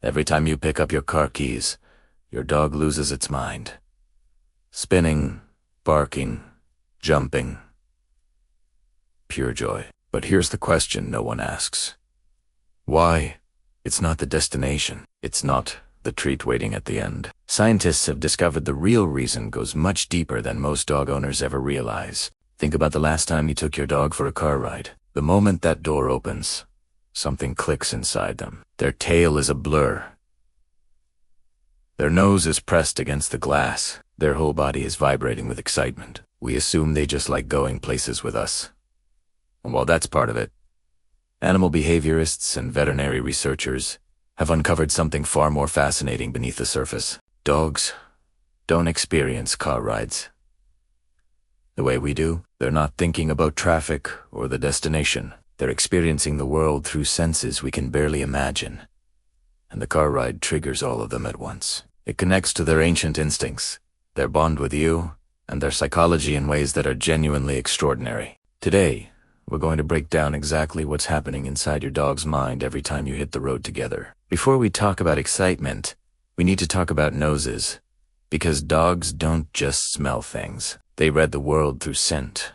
Every time you pick up your car keys, your dog loses its mind. Spinning, barking, jumping. Pure joy. But here's the question no one asks. Why? It's not the destination. It's not the treat waiting at the end. Scientists have discovered the real reason goes much deeper than most dog owners ever realize. Think about the last time you took your dog for a car ride. The moment that door opens, something clicks inside them. Their tail is a blur. Their nose is pressed against the glass. Their whole body is vibrating with excitement. We assume they just like going places with us. And while that's part of it, animal behaviorists and veterinary researchers have uncovered something far more fascinating beneath the surface. Dogs don't experience car rides the way we do. They're not thinking about traffic or the destination. They're experiencing the world through senses we can barely imagine. And the car ride triggers all of them at once. It connects to their ancient instincts, their bond with you, and their psychology in ways that are genuinely extraordinary. Today, we're going to break down exactly what's happening inside your dog's mind every time you hit the road together. Before we talk about excitement, we need to talk about noses. Because dogs don't just smell things. They read the world through scent.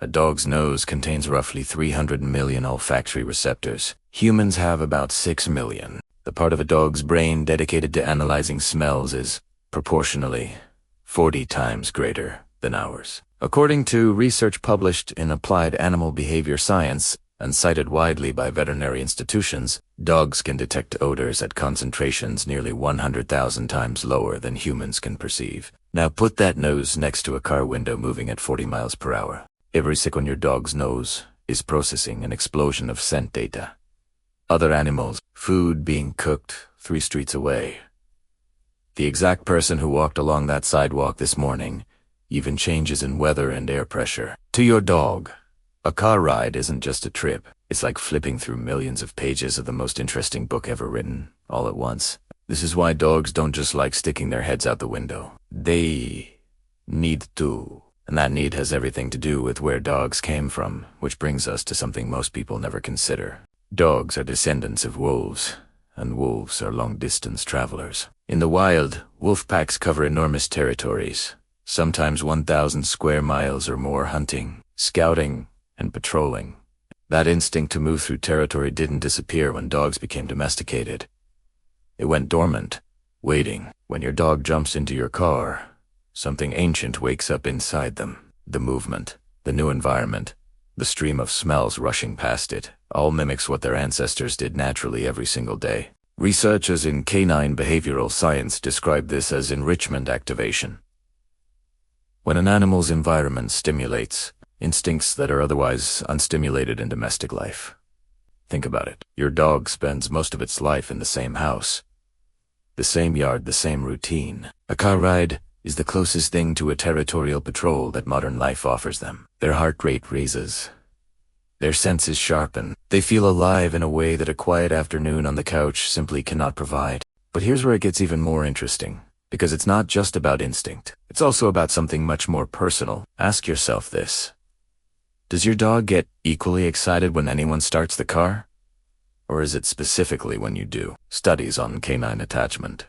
A dog's nose contains roughly 300 million olfactory receptors. Humans have about 6 million. The part of a dog's brain dedicated to analyzing smells is, proportionally, 40 times greater than ours. According to research published in Applied Animal Behavior Science and cited widely by veterinary institutions, dogs can detect odors at concentrations nearly 100,000 times lower than humans can perceive. Now put that nose next to a car window moving at 40 miles per hour. Every second your dog's nose is processing an explosion of scent data. Other animals, food being cooked 3 streets away. The exact person who walked along that sidewalk this morning, even changes in weather and air pressure. To your dog, a car ride isn't just a trip. It's like flipping through millions of pages of the most interesting book ever written, all at once. This is why dogs don't just like sticking their heads out the window. They need to. And that need has everything to do with where dogs came from, which brings us to something most people never consider. Dogs are descendants of wolves, and wolves are long-distance travelers. In the wild, wolf packs cover enormous territories. Sometimes 1,000 square miles or more hunting, scouting, and patrolling. That instinct to move through territory didn't disappear when dogs became domesticated. It went dormant, waiting. When your dog jumps into your car, something ancient wakes up inside them. The movement, the new environment, the stream of smells rushing past it, all mimics what their ancestors did naturally every single day. Researchers in canine behavioral science describe this as enrichment activation. When an animal's environment stimulates instincts that are otherwise unstimulated in domestic life. Think about it. Your dog spends most of its life in the same house, the same yard, the same routine. A car ride is the closest thing to a territorial patrol that modern life offers them. Their heart rate raises. Their senses sharpen. They feel alive in a way that a quiet afternoon on the couch simply cannot provide. But here's where it gets even more interesting. Because it's not just about instinct. It's also about something much more personal. Ask yourself this. Does your dog get equally excited when anyone starts the car? Or is it specifically when you do? Studies on canine attachment,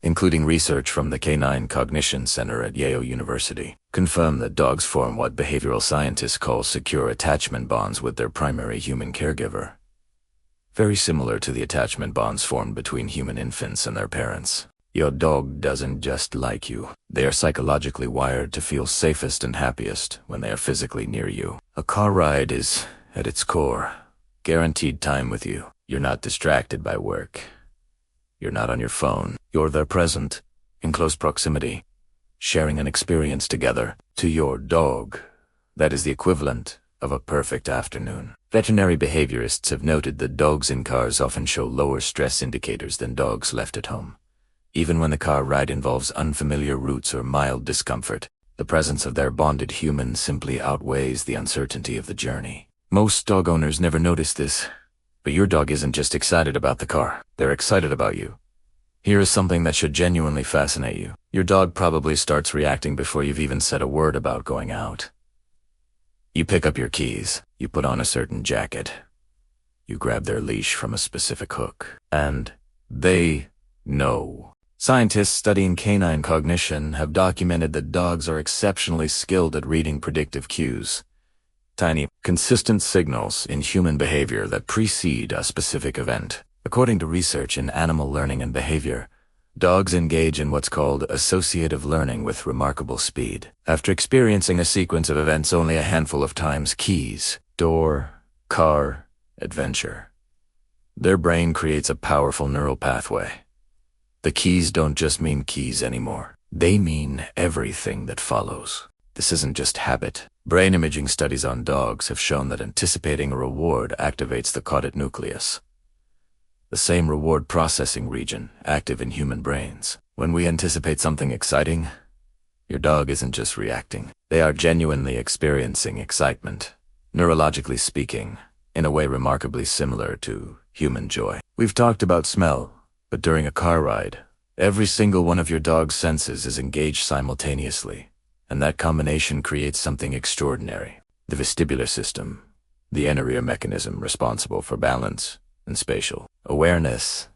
including research from the Canine Cognition Center at Yale University, confirm that dogs form what behavioral scientists call secure attachment bonds with their primary human caregiver. Very similar to the attachment bonds formed between human infants and their parents. Your dog doesn't just like you. They are psychologically wired to feel safest and happiest when they are physically near you. A car ride is, at its core, guaranteed time with you. You're not distracted by work. You're not on your phone. You're there present, in close proximity, sharing an experience together. To your dog, that is the equivalent of a perfect afternoon. Veterinary behaviorists have noted that dogs in cars often show lower stress indicators than dogs left at home. Even when the car ride involves unfamiliar routes or mild discomfort, the presence of their bonded human simply outweighs the uncertainty of the journey. Most dog owners never notice this, but your dog isn't just excited about the car. They're excited about you. Here is something that should genuinely fascinate you. Your dog probably starts reacting before you've even said a word about going out. You pick up your keys, you put on a certain jacket, you grab their leash from a specific hook, and They know. Scientists studying canine cognition have documented that dogs are exceptionally skilled at reading predictive cues. Tiny, consistent signals in human behavior that precede a specific event. According to research in animal learning and behavior, dogs engage in what's called associative learning with remarkable speed. After experiencing a sequence of events only a handful of times, keys, door, car, adventure, their brain creates a powerful neural pathway. The keys don't just mean keys anymore. They mean everything that follows. This isn't just habit. Brain imaging studies on dogs have shown that anticipating a reward activates the caudate nucleus, the same reward processing region active in human brains. When we anticipate something exciting, your dog isn't just reacting. They are genuinely experiencing excitement, neurologically speaking, in a way remarkably similar to human joy. We've talked about smell, but during a car ride, every single one of your dog's senses is engaged simultaneously, and that combination creates something extraordinary. The vestibular system, the inner ear mechanism responsible for balance and spatial awareness,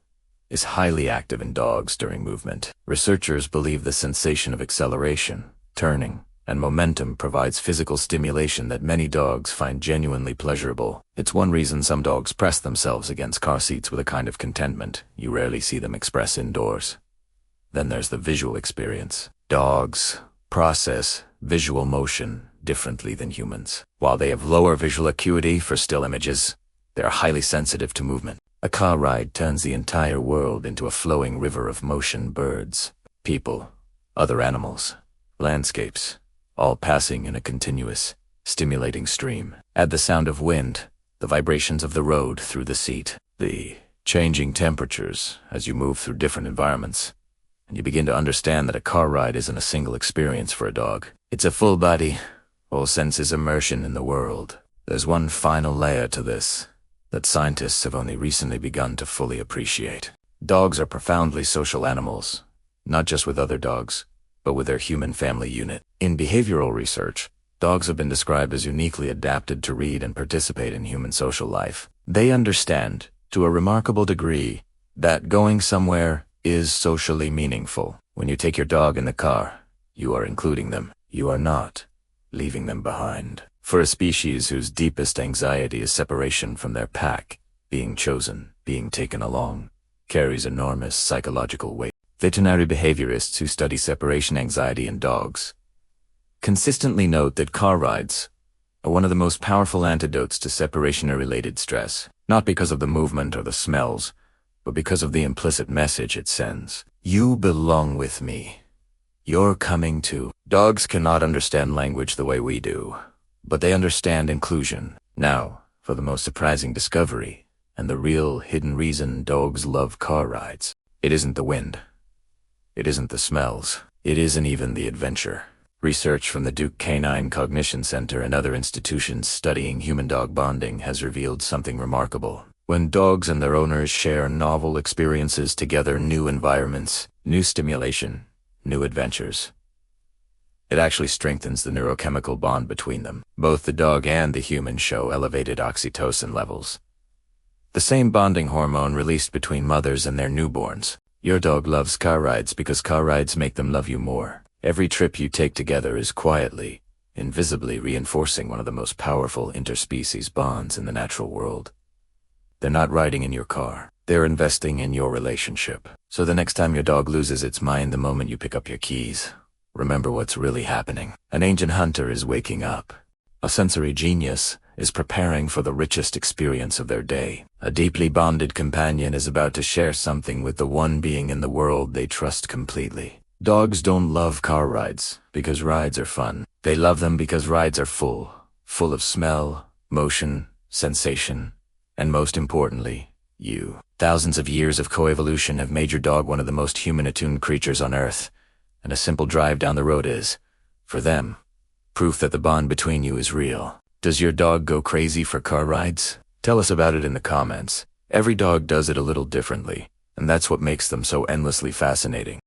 is highly active in dogs during movement. Researchers believe the sensation of acceleration, turning, and momentum provides physical stimulation that many dogs find genuinely pleasurable. It's one reason some dogs press themselves against car seats with a kind of contentment you rarely see them express indoors. Then there's the visual experience. Dogs process visual motion differently than humans. While they have lower visual acuity for still images, they are highly sensitive to movement. A car ride turns the entire world into a flowing river of motion. Birds, people, other animals, landscapes, all passing in a continuous, stimulating stream. Add the sound of wind, the vibrations of the road through the seat, the changing temperatures as you move through different environments, and you begin to understand that a car ride isn't a single experience for a dog. It's a full body, all senses immersion in the world. There's one final layer to this that scientists have only recently begun to fully appreciate. Dogs are profoundly social animals, not just with other dogs, but with their human family unit. In behavioral research, dogs have been described as uniquely adapted to read and participate in human social life. They understand, to a remarkable degree, that going somewhere is socially meaningful. When you take your dog in the car, you are including them. You are not leaving them behind. For a species whose deepest anxiety is separation from their pack, being chosen, being taken along, carries enormous psychological weight. Veterinary behaviorists who study separation anxiety in dogs consistently note that car rides are one of the most powerful antidotes to separation-related stress, not because of the movement or the smells, but because of the implicit message it sends. You belong with me. You're coming too. Dogs cannot understand language the way we do, but they understand inclusion. Now, for the most surprising discovery, and the real hidden reason dogs love car rides. It isn't the wind. It isn't the smells. It isn't even the adventure. Research from the Duke Canine Cognition Center and other institutions studying human-dog bonding has revealed something remarkable. When dogs and their owners share novel experiences together, new environments, new stimulation, new adventures, it actually strengthens the neurochemical bond between them. Both the dog and the human show elevated oxytocin levels, the same bonding hormone released between mothers and their newborns. Your dog loves car rides because car rides make them love you more. Every trip you take together is quietly, invisibly reinforcing one of the most powerful interspecies bonds in the natural world. They're not riding in your car. They're investing in your relationship. So the next time your dog loses its mind the moment you pick up your keys, remember what's really happening. An ancient hunter is waking up. A sensory genius is preparing for the richest experience of their day. A deeply bonded companion is about to share something with the one being in the world they trust completely. Dogs don't love car rides because rides are fun. They love them because rides are full of smell, motion, sensation, and most importantly, you. Thousands of years of coevolution have made your dog one of the most human-attuned creatures on Earth, and a simple drive down the road is, for them, proof that the bond between you is real. Does your dog go crazy for car rides? Tell us about it in the comments. Every dog does it a little differently, and that's what makes them so endlessly fascinating.